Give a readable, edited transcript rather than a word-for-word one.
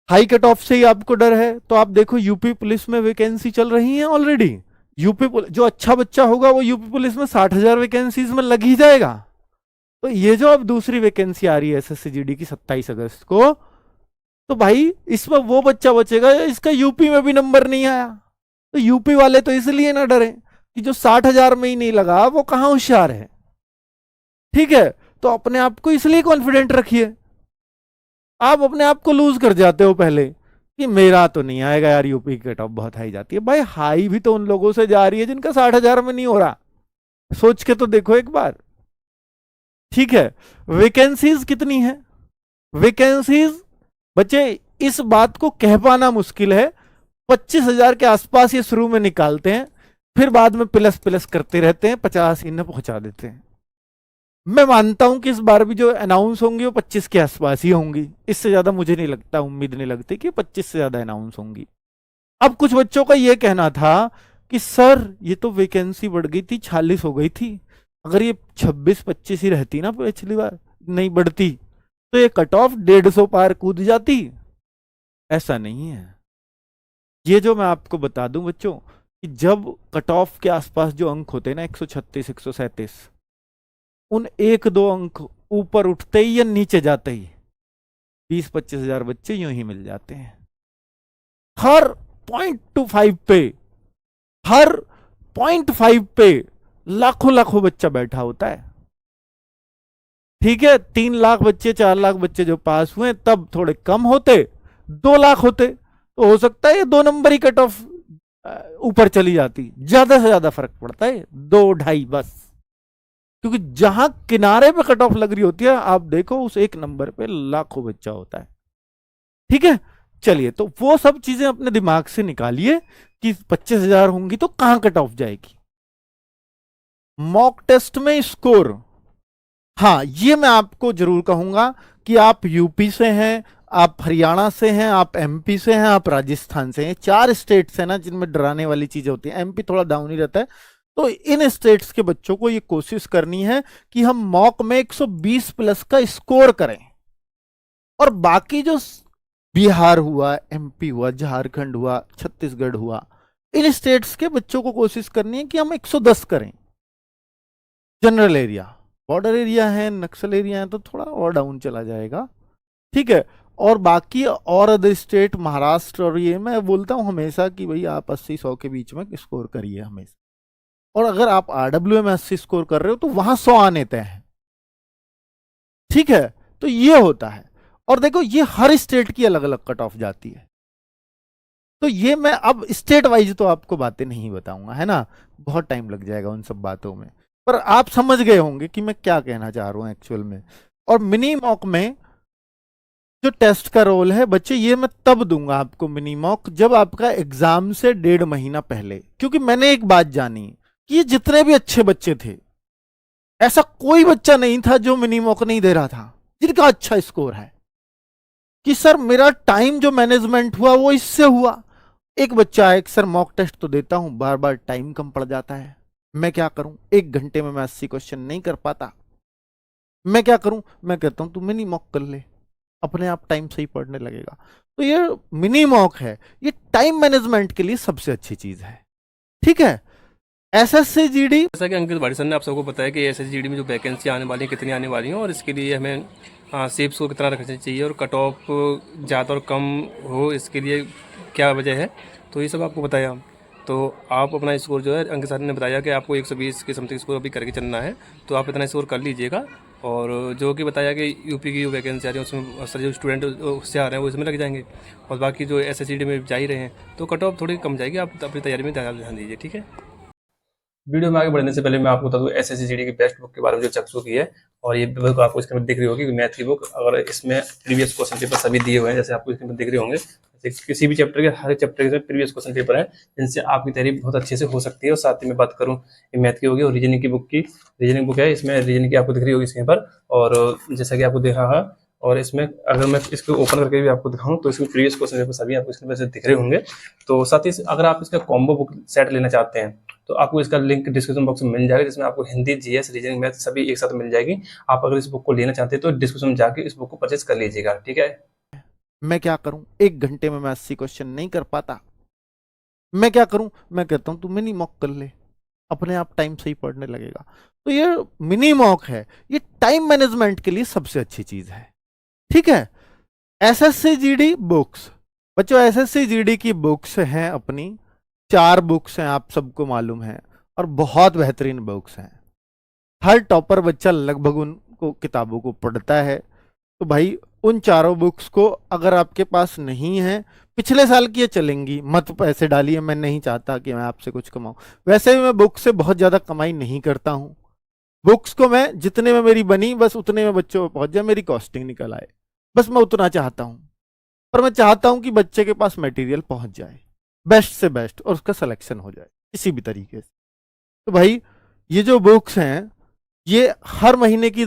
High cut off से ही आपको डर है, तो आप देखो यूपी पुलिस में वैकेंसी चल रही है ऑलरेडी। जो अच्छा बच्चा होगा वो यूपी पुलिस में 60,000 वैकेंसीज में लग ही जाएगा। तो ये जो अब दूसरी वैकेंसी आ रही है एसएससी की 27 अगस्त को, तो भाई इसमें वो बच्चा बचेगा इसका यूपी में भी नंबर नहीं आया। तो यूपी वाले तो इसलिए ना डरे कि जो 60,000 में ही नहीं लगा वो कहां होशियार है। ठीक है, तो अपने आप को इसलिए कॉन्फिडेंट रखिए। आप अपने आप को लूज कर जाते हो पहले कि मेरा तो नहीं आएगा यार, यूपी की कट ऑफ बहुत हाई जाती है। भाई हाई भी तो उन लोगों से जा रही है जिनका 60,000 में नहीं हो रहा, सोच के तो देखो एक बार। ठीक है, वैकेंसीज कितनी है? वैकेंसीज बच्चे इस बात को कह पाना मुश्किल है। 25,000 के आसपास ये शुरू में निकालते हैं, फिर बाद में प्लस प्लस करते रहते हैं, 50 इन्हें पहुंचा देते हैं। मैं मानता हूं कि इस बार भी जो अनाउंस होंगी वो 25 के आसपास ही होंगी, इससे ज्यादा मुझे नहीं लगता, उम्मीद नहीं लगती कि 25 से ज्यादा अनाउंस होंगी। अब कुछ बच्चों का यह कहना था कि सर ये तो वैकेंसी बढ़ गई थी, 46 हो गई थी, अगर ये 26-25 ही रहती ना पिछली बार, नहीं बढ़ती, तो ये कट ऑफ 150 पार कूद जाती। ऐसा नहीं है। ये जो मैं आपको बता दूं बच्चों कि जब कट ऑफ के आसपास जो अंक होते हैं ना, 136 137, उन 1-2 अंक ऊपर उठते ही या नीचे जाते ही 20-25 हजार बच्चे यूं ही मिल जाते हैं। हर 0.25 पे, हर 0.5 पे लाखों लाखों बच्चा बैठा होता है। ठीक है, 3 लाख बच्चे 4 लाख बच्चे जो पास हुए तब थोड़े कम होते, 2 लाख होते तो हो सकता है ये 2 नंबर ही कट ऑफ ऊपर चली जाती, ज्यादा से ज्यादा फर्क पड़ता है 2-2.5 बस। क्योंकि जहां किनारे पे कट ऑफ लग रही होती है, आप देखो उस एक नंबर पे लाखों बच्चा होता है। ठीक है, चलिए तो वो सब चीजें अपने दिमाग से निकालिए कि 25,000 होंगी तो कहां कट ऑफ जाएगी। मॉक टेस्ट में स्कोर, हाँ ये मैं आपको जरूर कहूंगा कि आप यूपी से हैं, आप हरियाणा से हैं, आप एमपी से हैं, आप राजस्थान से हैं, 4 स्टेट्स हैं ना जिनमें डराने वाली चीजें होती हैं। एमपी थोड़ा डाउन ही रहता है। तो इन स्टेट्स के बच्चों को ये कोशिश करनी है कि हम मॉक में 120 प्लस का स्कोर करें। और बाकी जो बिहार हुआ, एमपी हुआ, झारखंड हुआ, छत्तीसगढ़ हुआ, इन स्टेट्स के बच्चों को कोशिश करनी है कि हम 110 करें। जनरल एरिया, बॉर्डर एरिया है, नक्सल एरिया है, तो थोड़ा और डाउन चला जाएगा। ठीक है, और बाकी और अदर स्टेट, महाराष्ट्र और ये मैं बोलता हूं हमेशा कि भाई आप 80-100 के बीच में स्कोर करिए हमेशा। और अगर आप आरडब्ल्यू में 80 स्कोर कर रहे हो तो वहां 100 आने तय हैं। ठीक है, तो ये होता है। और देखो ये हर स्टेट की अलग अलग कट ऑफ जाती है। तो ये मैं अब स्टेट वाइज तो आपको बातें नहीं बताऊंगा, है ना, बहुत टाइम लग जाएगा उन सब बातों में। पर आप समझ गए होंगे कि मैं क्या कहना चाह रहा हूं एक्चुअल में। और मिनी मॉक में जो टेस्ट का रोल है बच्चे, ये मैं तब दूंगा आपको मिनी मॉक जब आपका एग्जाम से 1.5 महीना पहले। क्योंकि मैंने एक बात जानी कि ये जितने भी अच्छे बच्चे थे, ऐसा कोई बच्चा नहीं था जो मिनी मॉक नहीं दे रहा था जिनका अच्छा स्कोर है। कि सर मेरा टाइम जो मैनेजमेंट हुआ वो इससे हुआ। एक बच्चा है कि सर मॉक टेस्ट तो देता हूं, बार बार टाइम कम पड़ जाता है, मैं क्या करूं, 1 घंटे में मैं 80 क्वेश्चन नहीं कर पाता, मैं क्या करूं। मैं कहता हूं तू मिनी मॉक कर ले, अपने आप टाइम सही पढ़ने लगेगा। तो ये मिनी मॉक है, ये टाइम मैनेजमेंट के लिए सबसे अच्छी चीज है। ठीक है, एसएससी जीडी, जैसा कि अंकित भाटी सर ने आप सबको बताया कि एसएसजीडी में जो वैकेंसी आने वाली है कितनी आने वाली हैं और इसके लिए हमें सेप्स को कितना रखना चाहिए और कट ऑफ ज़्यादा और कम हो इसके लिए क्या वजह है, तो ये सब आपको बताया। तो आप अपना स्कोर जो है, अंकित सर ने बताया कि आपको 120 के समथिंग स्कोर अभी करके चलना है, तो आप इतना स्कोर कर लीजिएगा। और जो कि बताया कि यूपी की जो वैकेंसी आ रही है उसमें सर जो स्टूडेंट उससे आ रहे हैं वो इसमें लग जाएंगे, और बाकी जो एसएसजीडी में जा ही रहे हैं तो कट ऑफ थोड़ी कम जाएगी। आप अपनी तैयारी में ध्यान दीजिए, ठीक है। वीडियो में आगे बढ़ने से पहले मैं आपको बता दूं एसएससी की बेस्ट बुक के बारे में जो चक चुकी है, और ये बुक आपको इसके अंदर दिख रही होगी, मैथ की बुक। अगर इसमें प्रीवियस क्वेश्चन पेपर सभी दिए हुए हैं, जैसे आपको इसके अंदर दिख रहे होंगे, किसी भी चैप्टर के हर चैप्टर के प्रीवियस क्वेश्चन पेपर है जिनसे आपकी तैयारी बहुत अच्छे से हो सकती है। और साथ ही में बात करूँ ये मैथ की होगी और रीजनिंग की बुक की, रीजनिंग बुक है, इसमें रीजनिंग की आपको दिख रही होगी इसके पर, और जैसा कि आपको दिख रहा है। और इसमें अगर मैं इसको ओपन करके भी आपको दिखाऊं तो इसमें प्रीवियस क्वेश्चन पेपर सभी आपको इसके अंदर दिख रहे होंगे। तो साथ ही अगर आप इसका कॉम्बो बुक सेट लेना चाहते हैं तो आपको इसका लिंक डिस्क्रिप्शन बॉक्स में मिल जाएगा, जिसमें आपको हिंदी, जीएस, रीजनिंग, मैथ सभी एक साथ मिल जाएगी। आप अगर इस बुक को लेना चाहते हैं तो डिस्क्रिप्शन में जाके इस बुक को परचेज कर लीजिएगा, ठीक है। मैं क्या करूं, 1 घंटे में मैं 80 क्वेश्चन नहीं कर पाता। मैं क्या करूं, मैं कहता हूं तू मिनी मॉक कर ले, अपने आप टाइम से ही पढ़ने लगेगा। तो ये मिनी मॉक है, ये टाइम मैनेजमेंट के लिए सबसे अच्छी चीज है। ठीक है। एसएससी जीडी बुक्स, बच्चों एसएससी जीडी की बुक्स हैं अपनी, 4 बुक्स हैं, आप सबको मालूम है, और बहुत बेहतरीन बुक्स हैं। हर टॉपर बच्चा लगभग उनको किताबों को पढ़ता है। तो भाई उन चारों बुक्स को अगर आपके पास नहीं है, पिछले साल की ये चलेंगी, मत पैसे डालिए, मैं नहीं चाहता कि मैं आपसे कुछ कमाऊं। वैसे भी मैं बुक से बहुत ज्यादा कमाई नहीं करता हूं। बुक्स को मैं जितने में मेरी बनी बस उतने में बच्चों में पहुंच जाए, मेरी कॉस्टिंग निकल आए, बस मैं उतना चाहता हूं। पर मैं चाहता हूं कि बच्चे के पास मटेरियल पहुंच जाए बेस्ट से बेस्ट, और उसका सिलेक्शन हो जाए किसी भी तरीके से। तो भाई ये जो बुक्स हैं ये हर महीने की